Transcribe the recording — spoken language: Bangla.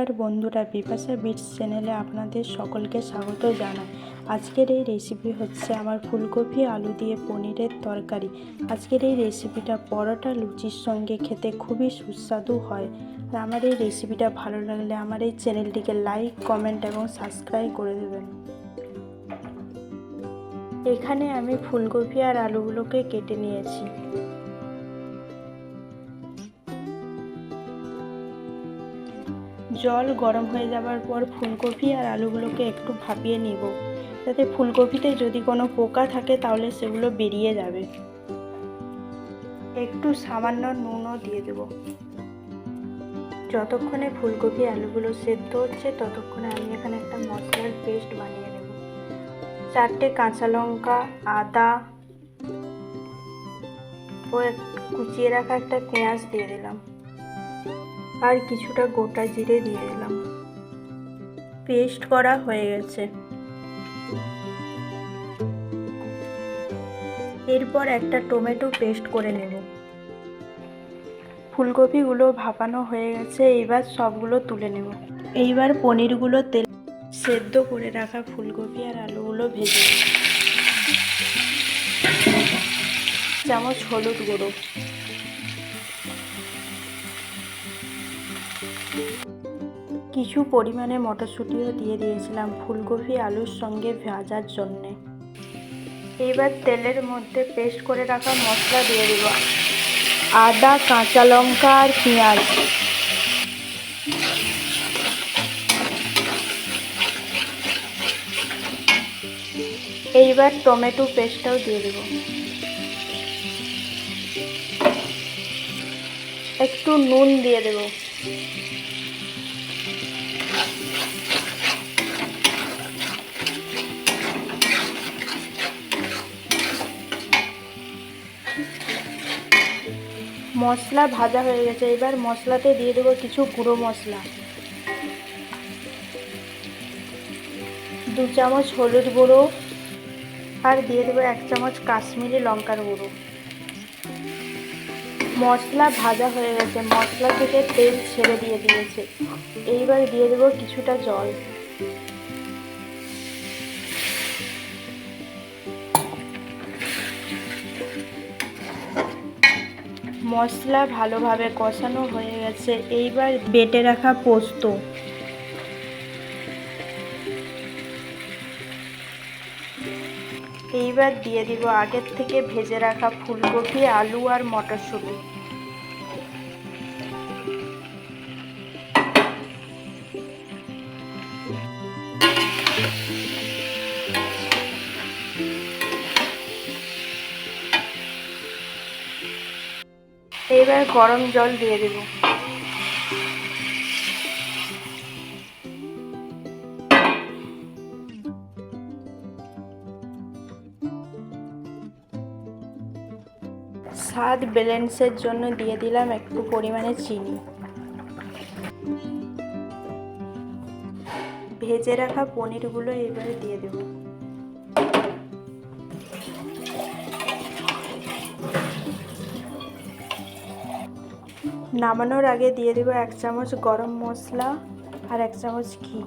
আর বন্ধুরা, বিপাশা বিটস চ্যানেলে আপনাদের সকলকে স্বাগত জানাই। আজকের এই রেসিপি হচ্ছে আমার ফুলকপি আলু দিয়ে পনিরের তরকারি। আজকের এই রেসিপিটা পরোটা লুচির সঙ্গে খেতে খুবই সুস্বাদু হয়। আর আমার এই রেসিপিটা ভালো লাগলে আমার এই চ্যানেলটিকে লাইক, কমেন্ট এবং সাবস্ক্রাইব করে দেবেন। এখানে আমি ফুলকপি আর আলুগুলোকে কেটে নিয়েছি। জল গরম হয়ে যাওয়ার পর ফুলকপি আর আলুগুলোকে একটু ভাপিয়ে নিব, যাতে ফুলকপিতে যদি কোনো পোকা থাকে তাহলে সেগুলো বেরিয়ে যাবে। একটু সামান্য নুনও দিয়ে দেব। যতক্ষণে ফুলকপি আলুগুলো সেদ্ধ হচ্ছে ততক্ষণে আমি এখানে একটা মশলার পেস্ট বানিয়ে নেব। 4টে কাঁচা লঙ্কা, আদা ও কুচিয়ে রাখা একটা পেঁয়াজ দিয়ে দিলাম, আর কিছুটা গোটা জিরে দিয়ে দিলাম। পেস্ট করা হয়ে গেছে। এরপর একটা টমেটো পেস্ট করে নেব। ফুলকপিগুলো ভাপানো হয়ে গেছে, এইবার সবগুলো তুলে নেব। এইবার পনিরগুলো তেল সেদ্ধ করে রাখা ফুলকপি আর আলুগুলো ভেজে নেব। চামচ হলুদ গুঁড়ো, কিছু পরিমাণে মটরশুঁটিও দিয়ে দিয়েছিলাম ফুলকপি আলুর সঙ্গে ভাজার জন্যে। এইবার তেলের মধ্যে পেস্ট করে রাখা মশলা দিয়ে দেব। আদা, কাঁচা লঙ্কা আর পেঁয়াজ। এইবার টমেটো পেস্টটাও দিয়ে দেব। একটু নুন দিয়ে দেব। মশলা ভাজা হয়ে গেছে, এবার মশলাতে দিয়ে দেবো কিছু গুঁড়ো মশলা। 2 চামচ হলুদ গুঁড়ো, আর দিয়ে দেবো 1 চামচ কাশ্মীরি লঙ্কার গুঁড়ো। মশলা ভাজা হয়ে গেছে, মশলা থেকে তেল ছেড়ে দিয়েছে। এইবার দিয়ে দেবো কিছুটা জল। মশলা ভালোভাবে কষানো হয়ে গেছে, এইবার বেটে রাখা পোস্ত। এইবার দিয়ে দিব আগের থেকে ভেজে রাখা ফুলকপি, আলু আর মটরশুঁটি। এইবার গরম জল দিয়ে দেব। স্বাদ ব্যালেন্সের জন্য দিয়ে দিলাম একটু পরিমাণে চিনি। ভেজে রাখা পনিরগুলো এবারে দিয়ে দেব। নামানোর আগে দিয়ে দেব 1 চামচ গরম মশলা আর 1 চামচ ঘি।